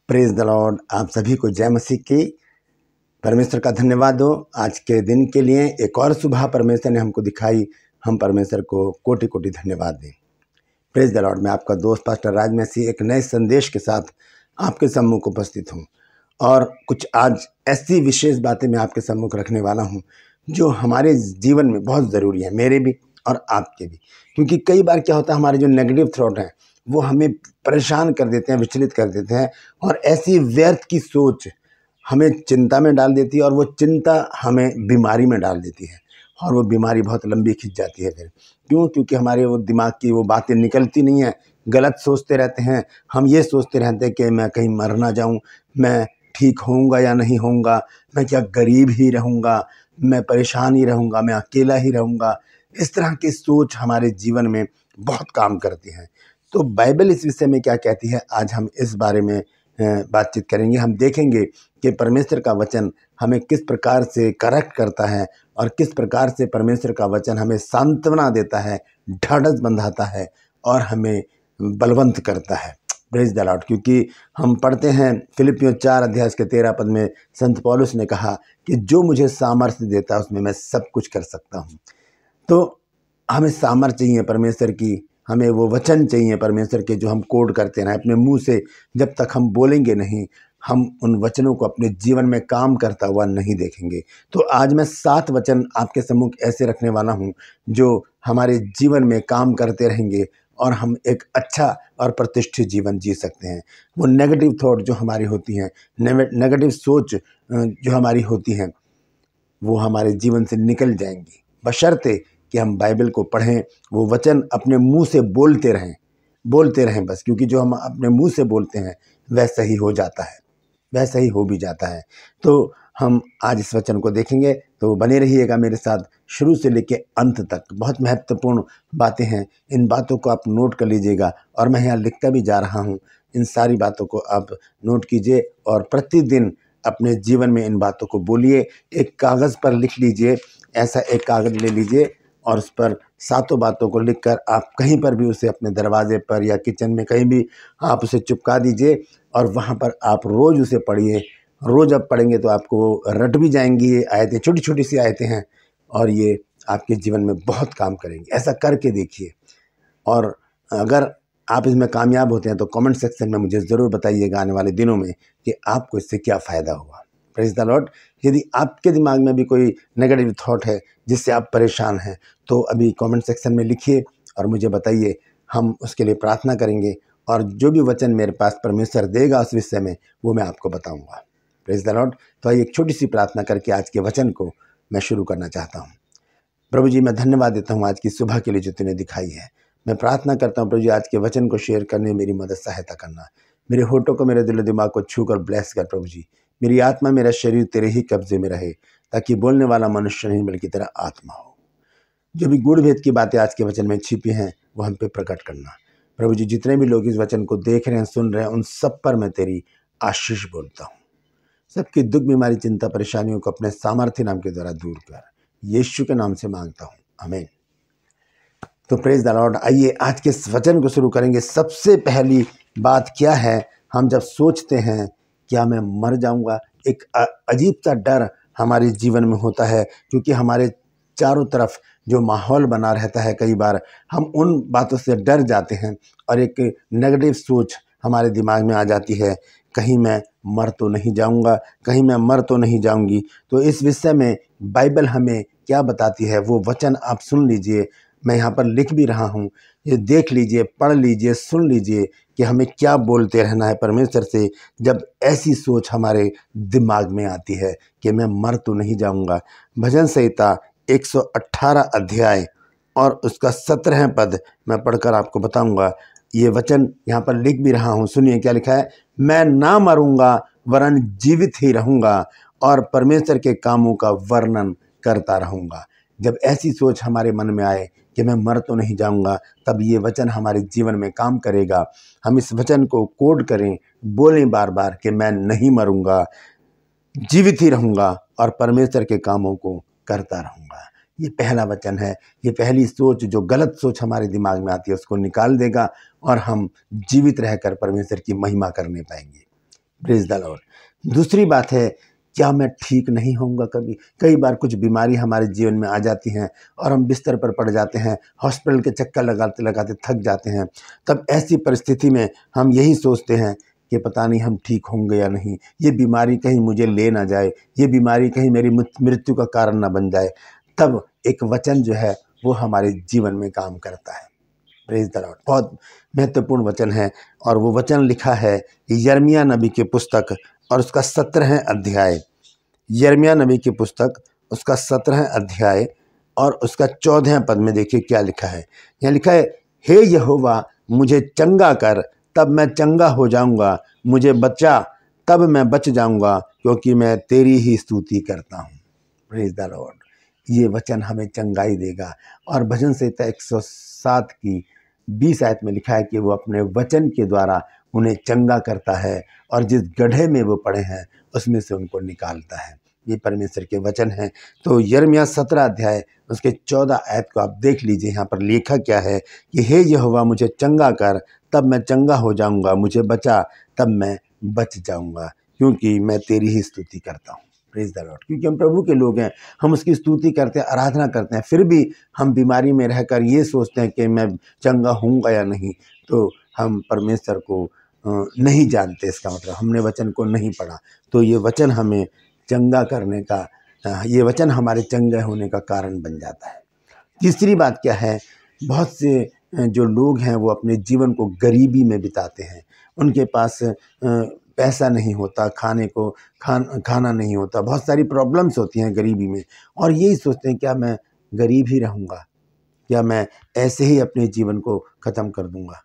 Praise the Lord. आप सभी को जय मसीह की। परमेश्वर का धन्यवाद हो आज के दिन के लिए। एक और सुबह परमेश्वर ने हमको दिखाई, हम परमेश्वर को कोटि कोटि धन्यवाद दें। Praise the Lord. मैं आपका दोस्त पास्टर राज मसीह एक नए संदेश के साथ आपके सम्मुख उपस्थित हूँ और कुछ आज ऐसी विशेष बातें मैं आपके सम्मुख रखने वाला हूँ जो हमारे जीवन में बहुत ज़रूरी है, मेरे भी और आपके भी। क्योंकि कई बार क्या होता है, हमारे जो नेगेटिव थॉट हैं वो हमें परेशान कर देते हैं, विचलित कर देते हैं, और ऐसी व्यर्थ की सोच हमें चिंता में डाल देती है और वो चिंता हमें बीमारी में डाल देती है और वो बीमारी बहुत लंबी खिंच जाती है। फिर क्यों? क्योंकि हमारे वो दिमाग की वो बातें निकलती नहीं हैं, गलत सोचते रहते हैं। हम ये सोचते रहते हैं कि मैं कहीं मर ना जाऊं, मैं ठीक होऊंगा या नहीं होऊंगा, मैं क्या गरीब ही रहूंगा, मैं परेशान ही रहूंगा, मैं अकेला ही रहूंगा। इस तरह की सोच हमारे जीवन में बहुत काम करती है। तो बाइबल इस विषय में क्या कहती है, आज हम इस बारे में बातचीत करेंगे। हम देखेंगे कि परमेश्वर का वचन हमें किस प्रकार से करेक्ट करता है और किस प्रकार से परमेश्वर का वचन हमें सांत्वना देता है, ढाढ़स बंधाता है और हमें बलवंत करता है। Praise the Lord. क्योंकि हम पढ़ते हैं फिलिपियों 4 अध्याय के 13 पद में संत पौलुस ने कहा कि जो मुझे सामर्थ्य देता है उसमें मैं सब कुछ कर सकता हूँ। तो हमें सामर्थ्य चाहिए परमेश्वर की, हमें वो वचन चाहिए परमेश्वर के जो हम कोड करते रहें अपने मुंह से। जब तक हम बोलेंगे नहीं, हम उन वचनों को अपने जीवन में काम करता हुआ नहीं देखेंगे। तो आज मैं 7 वचन आपके सम्मुख ऐसे रखने वाला हूं जो हमारे जीवन में काम करते रहेंगे और हम एक अच्छा और प्रतिष्ठित जीवन जी सकते हैं। वो नेगेटिव थॉट जो हमारी होती हैं, नेगेटिव सोच जो हमारी होती हैं, वो हमारे जीवन से निकल जाएंगी, बशर्ते कि हम बाइबल को पढ़ें, वो वचन अपने मुंह से बोलते रहें बस। क्योंकि जो हम अपने मुंह से बोलते हैं वैसा ही हो जाता है, वैसा ही हो भी जाता है। तो हम आज इस वचन को देखेंगे, तो बने रहिएगा मेरे साथ शुरू से लेकर अंत तक। बहुत महत्वपूर्ण बातें हैं, इन बातों को आप नोट कर लीजिएगा और मैं यहाँ लिखता भी जा रहा हूँ। इन सारी बातों को आप नोट कीजिए और प्रतिदिन अपने जीवन में इन बातों को बोलिए। एक कागज़ पर लिख लीजिए, ऐसा एक कागज़ ले लीजिए और उस पर 7 बातों को लिखकर आप कहीं पर भी उसे अपने दरवाजे पर या किचन में कहीं भी आप उसे चिपका दीजिए और वहाँ पर आप रोज़ उसे पढ़िए। रोज़ आप पढ़ेंगे तो आपको रट भी जाएंगी ये आयतें, छोटी छोटी सी आयतें हैं और ये आपके जीवन में बहुत काम करेंगी। ऐसा करके देखिए और अगर आप इसमें कामयाब होते हैं तो कमेंट सेक्शन में मुझे ज़रूर बताइएगा आने वाले दिनों में कि आपको इससे क्या फ़ायदा हुआ। Praise the Lord. यदि आपके दिमाग में भी कोई नेगेटिव थॉट है जिससे आप परेशान हैं तो अभी कमेंट सेक्शन में लिखिए और मुझे बताइए, हम उसके लिए प्रार्थना करेंगे और जो भी वचन मेरे पास परमेश्वर देगा उस विषय में वो मैं आपको बताऊंगा। Praise the Lord. तो आइए एक छोटी सी प्रार्थना करके आज के वचन को मैं शुरू करना चाहता हूँ। प्रभु जी, मैं धन्यवाद देता हूँ आज की सुबह के लिए जो तूने दिखाई है। मैं प्रार्थना करता हूँ प्रभु जी, आज के वचन को शेयर करने में मेरी मदद सहायता करना। मेरे होठों को, मेरे दिल दिमाग को छू कर ब्लेस कर प्रभु जी। मेरी आत्मा, मेरा शरीर तेरे ही कब्जे में रहे, ताकि बोलने वाला मनुष्य नहीं बल्कि तेरा आत्मा हो। जो भी गूढ़ भेद की बातें आज के वचन में छिपी हैं वो हम पे प्रकट करना प्रभु जी। जितने भी लोग इस वचन को देख रहे हैं, सुन रहे हैं, उन सब पर मैं तेरी आशीष बोलता हूँ। सबकी दुख, बीमारी, चिंता, परेशानियों को अपने सामर्थ्य नाम के द्वारा दूर कर, यीशु के नाम से मांगता हूँ, आमीन। तो प्रेज द लॉर्ड। आइए आज के इस वचन को शुरू करेंगे। सबसे पहली बात क्या है, हम जब सोचते हैं क्या मैं मर जाऊंगा, एक अजीब सा डर हमारे जीवन में होता है। क्योंकि हमारे चारों तरफ जो माहौल बना रहता है, कई बार हम उन बातों से डर जाते हैं और एक नेगेटिव सोच हमारे दिमाग में आ जाती है, कहीं मैं मर तो नहीं जाऊंगा, कहीं मैं मर तो नहीं जाऊंगी। तो इस विषय में बाइबल हमें क्या बताती है वो वचन आप सुन लीजिए। मैं यहाँ पर लिख भी रहा हूँ, ये देख लीजिए, पढ़ लीजिए, सुन लीजिए कि हमें क्या बोलते रहना है परमेश्वर से जब ऐसी सोच हमारे दिमाग में आती है कि मैं मर तो नहीं जाऊंगा। भजन संहिता 118 अध्याय और उसका 17 पद मैं पढ़कर आपको बताऊंगा। ये वचन यहाँ पर लिख भी रहा हूँ, सुनिए क्या लिखा है। मैं ना मरूंगा वरन जीवित ही रहूंगा और परमेश्वर के कामों का वर्णन करता रहूंगा। जब ऐसी सोच हमारे मन में आए कि मैं मर तो नहीं जाऊंगा, तब ये वचन हमारे जीवन में काम करेगा। हम इस वचन को कोड करें, बोलें बार बार कि मैं नहीं मरूंगा, जीवित ही रहूंगा और परमेश्वर के कामों को करता रहूंगा। ये पहला वचन है। ये पहली सोच, जो गलत सोच हमारे दिमाग में आती है उसको निकाल देगा और हम जीवित रहकर परमेश्वर की महिमा करने पाएंगे। Praise the Lord. दूसरी बात है, क्या मैं ठीक नहीं होऊंगा कभी? कई बार कुछ बीमारी हमारे जीवन में आ जाती हैं और हम बिस्तर पर पड़ जाते हैं, हॉस्पिटल के चक्कर लगाते लगाते थक जाते हैं। तब ऐसी परिस्थिति में हम यही सोचते हैं कि पता नहीं हम ठीक होंगे या नहीं, ये बीमारी कहीं मुझे ले ना जाए, ये बीमारी कहीं मेरी मृत्यु का कारण ना बन जाए। तब एक वचन जो है वो हमारे जीवन में काम करता है। Praise the Lord. बहुत महत्वपूर्ण वचन है और वो वचन लिखा है यिर्मयाह नबी की पुस्तक और उसका 17 अध्याय। यिर्मयाह नबी की पुस्तक उसका 17 अध्याय और उसका 14 पद में देखिए क्या लिखा है। यहाँ लिखा है, हे यहोवा मुझे चंगा कर, तब मैं चंगा हो जाऊंगा, मुझे बचा, तब मैं बच जाऊंगा, क्योंकि मैं तेरी ही स्तुति करता हूँ। Praise the Lord. ये वचन हमें चंगाई देगा। और भजन संहिता 107 की 20 आयत में लिखा है कि वो अपने वचन के द्वारा उन्हें चंगा करता है और जिस गड्ढे में वो पड़े हैं उसमें से उनको निकालता है। ये परमेश्वर के वचन हैं। तो यिर्मयाह 17 अध्याय उसके 14 आयत को आप देख लीजिए। यहाँ पर लिखा क्या है कि हे यहोवा मुझे चंगा कर, तब मैं चंगा हो जाऊंगा, मुझे बचा, तब मैं बच जाऊंगा, क्योंकि मैं तेरी ही स्तुति करता हूँ। Praise the Lord. क्योंकि हम प्रभु के लोग हैं, हम उसकी स्तुति करते हैं, आराधना करते हैं, फिर भी हम बीमारी में रहकर ये सोचते हैं कि मैं चंगा होऊंगा या नहीं, तो हम परमेश्वर को नहीं जानते। इसका मतलब हमने वचन को नहीं पढ़ा। तो ये वचन हमें चंगा करने का, ये वचन हमारे चंगे होने का कारण बन जाता है। तीसरी बात क्या है, बहुत से जो लोग हैं वो अपने जीवन को गरीबी में बिताते हैं। उनके पास पैसा नहीं होता, खाने को खाना नहीं होता, बहुत सारी प्रॉब्लम्स होती हैं गरीबी में, और यही सोचते हैं क्या मैं गरीब ही रहूँगा, क्या मैं ऐसे ही अपने जीवन को ख़त्म कर दूँगा,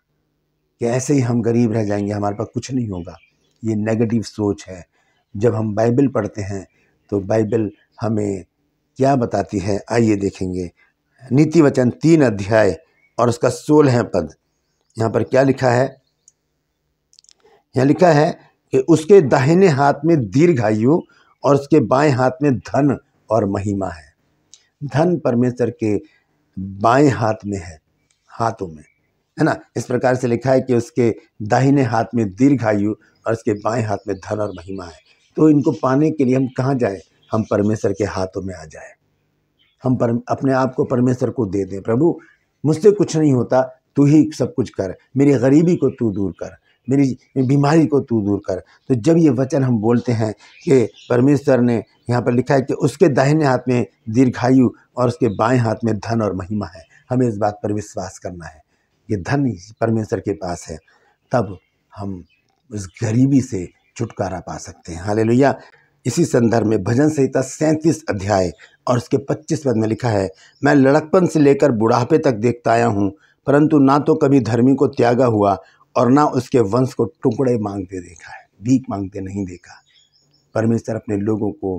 कि ऐसे ही हम गरीब रह जाएंगे, हमारे पास कुछ नहीं होगा। ये नेगेटिव सोच है। जब हम बाइबल पढ़ते हैं तो बाइबल हमें क्या बताती है, आइए देखेंगे। नीति वचन 3 अध्याय और उसका 16 पद। यहाँ पर क्या लिखा है? यहाँ लिखा है कि उसके दाहिने हाथ में दीर्घायु और उसके बाएं हाथ में धन और महिमा है। धन परमेश्वर के बाएं हाथ में है, हाथों में, है ना। इस प्रकार से लिखा है कि उसके दाहिने हाथ में दीर्घायु और उसके बाएं हाथ में धन और महिमा है। तो इनको पाने के लिए हम कहाँ जाए? हम परमेश्वर के हाथों में आ जाए। हम अपने आप को परमेश्वर को दे दें। प्रभु मुझसे कुछ नहीं होता, तू ही सब कुछ कर, मेरी गरीबी को तू दूर कर, मेरी बीमारी को तू दूर कर। तो जब ये वचन हम बोलते हैं कि परमेश्वर ने, यहाँ पर लिखा है कि उसके दाहिने हाथ में दीर्घायु और उसके बाएं हाथ में धन और महिमा है, हमें इस बात पर विश्वास करना है। ये धन परमेश्वर के पास है, तब हम उस गरीबी से छुटकारा पा सकते हैं। हालेलुया। इसी संदर्भ में भजन संहिता 37 अध्याय और उसके 25 पद में लिखा है, मैं लड़कपन से लेकर बुढ़ापे तक देखता आया हूँ, परंतु ना तो कभी धर्मी को त्यागा हुआ और ना उसके वंश को टुकड़े मांगते देखा है, भीख मांगते नहीं देखा। परमेश्वर अपने लोगों को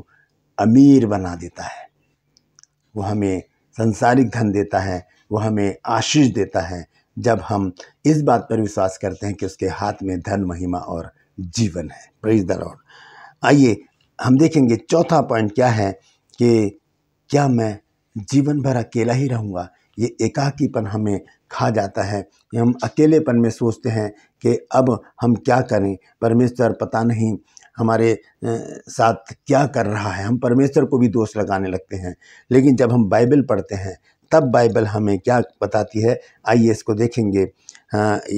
अमीर बना देता है, वो हमें संसारिक धन देता है, वो हमें आशीष देता है, जब हम इस बात पर विश्वास करते हैं कि उसके हाथ में धन, महिमा और जीवन है। Praise the Lord. आइए हम देखेंगे चौथा पॉइंट क्या है कि क्या मैं जीवन भर अकेला ही रहूँगा? ये एकाकीपन हमें खा जाता है। हम अकेलेपन में सोचते हैं कि अब हम क्या करें, परमेश्वर पता नहीं हमारे साथ क्या कर रहा है। हम परमेश्वर को भी दोष लगाने लगते हैं। लेकिन जब हम बाइबल पढ़ते हैं तब बाइबल हमें क्या बताती है, आइए इसको देखेंगे।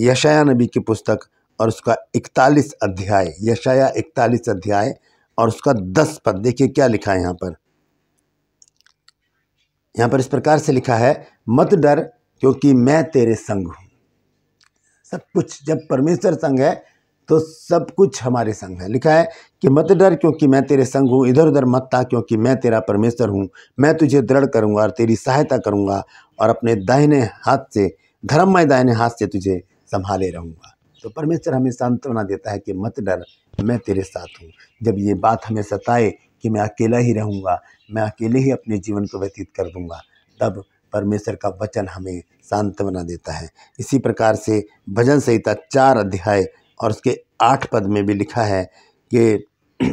यशायाह नबी की पुस्तक और उसका 41 अध्याय, यशायाह 41 अध्याय और उसका 10 पद। देखिए क्या लिखा है यहाँ पर। यहाँ पर इस प्रकार से लिखा है, मत डर क्योंकि मैं तेरे संग हूँ। सब कुछ, जब परमेश्वर संग है तो सब कुछ हमारे संग है। लिखा है कि मत डर क्योंकि मैं तेरे संग हूँ, इधर उधर मत ता क्योंकि मैं तेरा परमेश्वर हूँ। मैं तुझे दृढ़ करूँगा और तेरी सहायता करूँगा और अपने दाहिने हाथ से, धर्ममय दाहिने हाथ से तुझे संभाले रहूँगा। तो परमेश्वर हमें सांत्वना देता है कि मत डर, मैं तेरे साथ हूँ। जब ये बात हमें सताए कि मैं अकेला ही रहूँगा, मैं अकेले ही अपने जीवन को व्यतीत कर दूँगा, तब परमेश्वर का वचन हमें सांत्वना देता है। इसी प्रकार से भजन संहिता 4 अध्याय और उसके 8 पद में भी लिखा है कि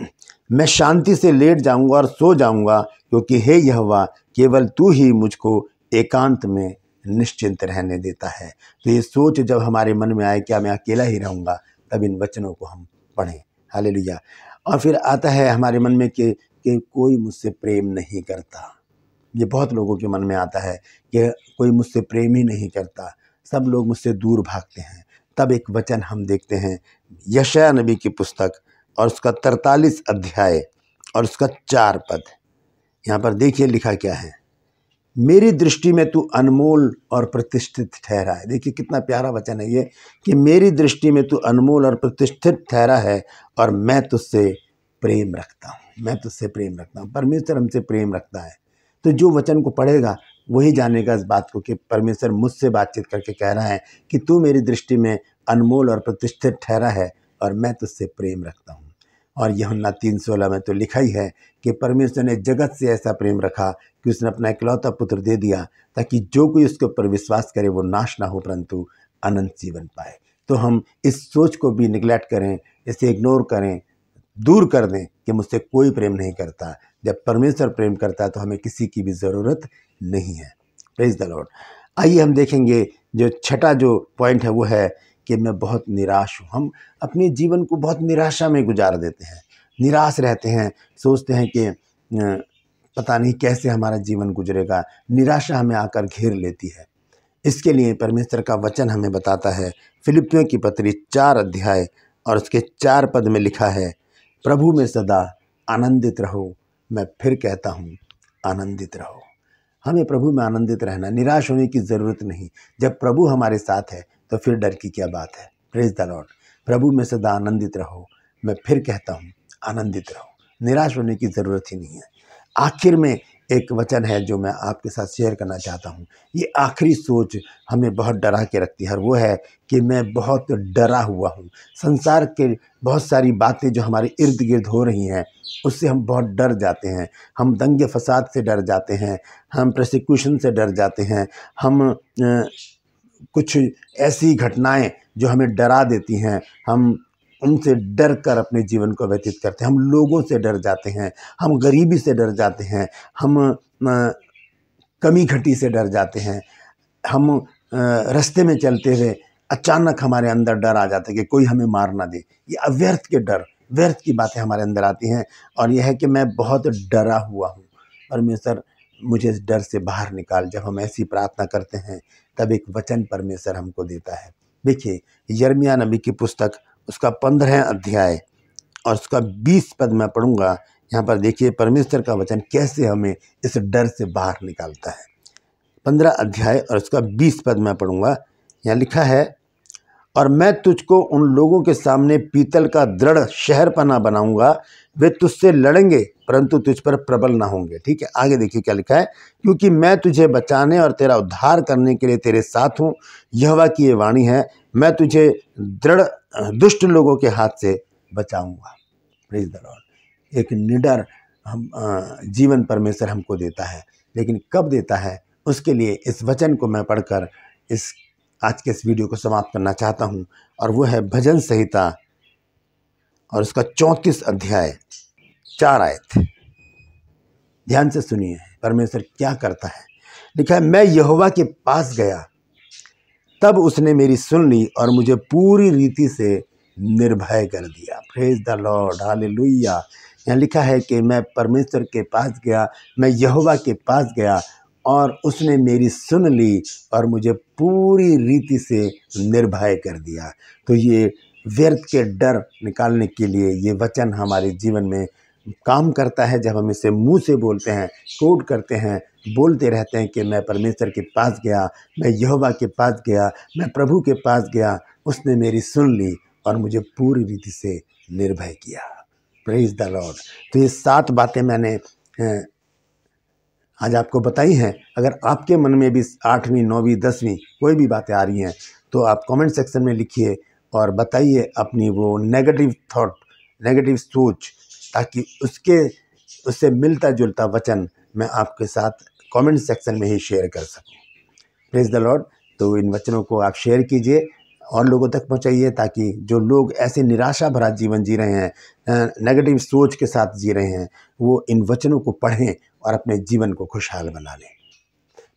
मैं शांति से लेट जाऊंगा और सो जाऊंगा, क्योंकि हे यहोवा केवल तू ही मुझको एकांत में निश्चिंत रहने देता है। तो ये सोच जब हमारे मन में आए क्या मैं अकेला ही रहूँगा, तब इन वचनों को हम पढ़ें। हालेलुया। और फिर आता है हमारे मन में कि कोई मुझसे प्रेम नहीं करता। ये बहुत लोगों के मन में आता है कि कोई मुझसे प्रेम ही नहीं करता, सब लोग मुझसे दूर भागते हैं। तब एक वचन हम देखते हैं यशायाह नबी की पुस्तक और उसका 43 अध्याय और उसका 4 पद। यहाँ पर देखिए लिखा क्या है, मेरी दृष्टि में तू अनमोल और प्रतिष्ठित ठहरा है। देखिए कितना प्यारा वचन है ये, कि मेरी दृष्टि में तू अनमोल और प्रतिष्ठित ठहरा है और मैं तुझसे प्रेम रखता हूँ, मैं तुझसे प्रेम रखता हूँ। परमेश्वर हमसे प्रेम रखता है। तो जो वचन को पढ़ेगा वही जानेगा इस बात को कि परमेश्वर मुझसे बातचीत करके कह रहा है कि तू मेरी दृष्टि में अनमोल और प्रतिष्ठित ठहरा है और मैं तुझसे प्रेम रखता हूँ। और यूहन्ना 3:16 में तो लिखा ही है कि परमेश्वर ने जगत से ऐसा प्रेम रखा कि उसने अपना इकलौता पुत्र दे दिया ताकि जो कोई उसके ऊपर विश्वास करे वो नाश ना हो परंतु अनंत जीवन पाए। तो हम इस सोच को भी निगलेक्ट करें, इसे इग्नोर करें, दूर कर दें कि मुझसे कोई प्रेम नहीं करता। जब परमेश्वर प्रेम करता है तो हमें किसी की भी ज़रूरत नहीं है। Praise the Lord. आइए हम देखेंगे जो छठा जो पॉइंट है वो है कि मैं बहुत निराश हूँ। हम अपने जीवन को बहुत निराशा में गुजार देते हैं, निराश रहते हैं, सोचते हैं कि पता नहीं कैसे हमारा जीवन गुजरेगा। निराशा हमें आकर घेर लेती है। इसके लिए परमेश्वर का वचन हमें बताता है, फिलिपियों की पत्री 4 अध्याय और उसके 4 पद में लिखा है, प्रभु में सदा आनंदित रहो। मैं फिर कहता हूँ आनंदित रहो। हमें प्रभु में आनंदित रहना, निराश होने की ज़रूरत नहीं। जब प्रभु हमारे साथ है तो फिर डर की क्या बात है। Praise the Lord. प्रभु में सदा आनंदित रहो। मैं फिर कहता हूँ आनंदित रहो। निराश होने की ज़रूरत ही नहीं है। आखिर में एक वचन है जो मैं आपके साथ शेयर करना चाहता हूँ। ये आखिरी सोच हमें बहुत डरा के रखती है और वो है कि मैं बहुत डरा हुआ हूँ। संसार के बहुत सारी बातें जो हमारे इर्द गिर्द हो रही हैं उससे हम बहुत डर जाते हैं। हम दंगे फसाद से डर जाते हैं, हम प्रोसिक्यूशन से डर जाते हैं, हम कुछ ऐसी घटनाएं जो हमें डरा देती हैं, हम उनसे डर कर अपने जीवन को व्यतीत करते हैं। हम लोगों से डर जाते हैं, हम गरीबी से डर जाते हैं, हम कमी घटी से डर जाते हैं, हम रास्ते में चलते हुए अचानक हमारे अंदर डर आ जाता है कि कोई हमें मार ना दे। ये अव्यर्थ के डर, व्यर्थ की बातें हमारे अंदर आती हैं और यह है कि मैं बहुत डरा हुआ हूँ, परमेश्वर मुझे इस डर से बाहर निकाल। जब हम ऐसी प्रार्थना करते हैं तब एक वचन परमेश्वर हमको देता है। देखिए यिर्मयाह नबी की पुस्तक उसका 15 अध्याय और उसका 20 पद मैं पढ़ूंगा। यहाँ पर देखिए परमेश्वर का वचन कैसे हमें इस डर से बाहर निकालता है। 15 अध्याय और उसका 20 पद मैं पढ़ूंगा। यहाँ लिखा है, और मैं तुझको उन लोगों के सामने पीतल का दृढ़ शहरपना बनाऊंगा, वे तुझसे लड़ेंगे परंतु तुझ पर प्रबल ना होंगे। ठीक है, आगे देखिए क्या लिखा है, क्योंकि मैं तुझे बचाने और तेरा उद्धार करने के लिए तेरे साथ हूँ, यहोवा की ये वाणी है, मैं तुझे दुष्ट लोगों के हाथ से बचाऊंगा। Praise the Lord. एक निडर जीवन परमेश्वर हमको देता है, लेकिन कब देता है उसके लिए इस वचन को मैं पढ़कर इस आज के इस वीडियो को समाप्त करना चाहता हूं। और वो है भजन संहिता और उसका 34 अध्याय 4 आयत। ध्यान से सुनिए परमेश्वर क्या करता है। लिखा है, मैं यहोवा के पास गया तब उसने मेरी सुन ली और मुझे पूरी रीति से निर्भय कर दिया। Praise the Lord, hallelujah. यहाँ लिखा है कि मैं परमेश्वर के पास गया, मैं यहोवा के पास गया और उसने मेरी सुन ली और मुझे पूरी रीति से निर्भय कर दिया। तो ये व्यर्थ के डर निकालने के लिए ये वचन हमारे जीवन में काम करता है। जब हम इसे मुंह से बोलते हैं, कोट करते हैं, बोलते रहते हैं कि मैं परमेश्वर के पास गया, मैं यहोवा के पास गया, मैं प्रभु के पास गया, उसने मेरी सुन ली और मुझे पूरी रीति से निर्भय किया। Praise the Lord. तो ये 7 बातें मैंने आज आपको बताई हैं। अगर आपके मन में भी 8वीं 9वीं 10वीं कोई भी बातें आ रही हैं तो आप कमेंट सेक्शन में लिखिए और बताइए अपनी वो नेगेटिव थॉट, नेगेटिव सोच, ताकि उससे मिलता जुलता वचन मैं आपके साथ कमेंट सेक्शन में ही शेयर कर सकूं। Praise the Lord. तो इन वचनों को आप शेयर कीजिए और लोगों तक पहुंचाइए, ताकि जो लोग ऐसे निराशा भरा जीवन जी रहे हैं, नेगेटिव सोच के साथ जी रहे हैं, वो इन वचनों को पढ़ें और अपने जीवन को खुशहाल बना लें।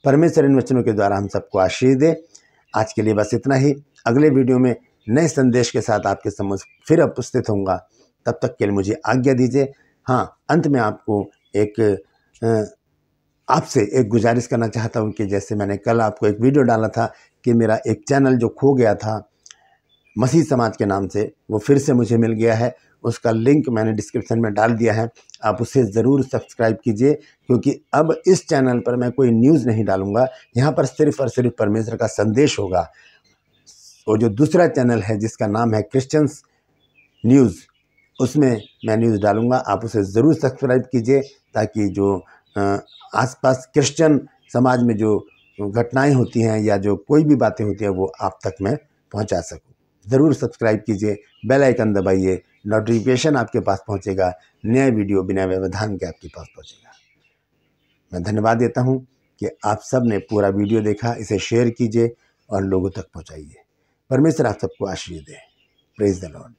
परमेश्वर इन वचनों के द्वारा हम सबको आशीष दे। आज के लिए बस इतना ही। अगले वीडियो में नए संदेश के साथ आपके समक्ष फिर उपस्थित होऊंगा। तब तक के लिए मुझे आज्ञा दीजिए। हाँ, अंत में आपको आपसे एक गुजारिश करना चाहता हूँ कि जैसे मैंने कल आपको एक वीडियो डाला था कि मेरा एक चैनल जो खो गया था मसीह समाज के नाम से, वो फिर से मुझे मिल गया है। उसका लिंक मैंने डिस्क्रिप्शन में डाल दिया है, आप उसे ज़रूर सब्सक्राइब कीजिए, क्योंकि अब इस चैनल पर मैं कोई न्यूज़ नहीं डालूँगा। यहाँ पर सिर्फ़ और सिर्फ परमेश्वर का संदेश होगा। और जो दूसरा चैनल है जिसका नाम है क्रिश्चियंस न्यूज़, उसमें मैं न्यूज़ डालूँगा। आप उसे ज़रूर सब्सक्राइब कीजिए, ताकि जो आसपास क्रिश्चियन समाज में जो घटनाएं होती हैं या जो कोई भी बातें होती हैं वो आप तक मैं पहुंचा सकूं। ज़रूर सब्सक्राइब कीजिए, बेल आइकन दबाइए, नोटिफिकेशन आपके पास पहुंचेगा, नया वीडियो बिना व्यवधान के आपके पास पहुंचेगा। मैं धन्यवाद देता हूं कि आप सब ने पूरा वीडियो देखा। इसे शेयर कीजिए और लोगों तक पहुँचाइए। परमेश्वर आप सबको आशीष दे। Praise the Lord.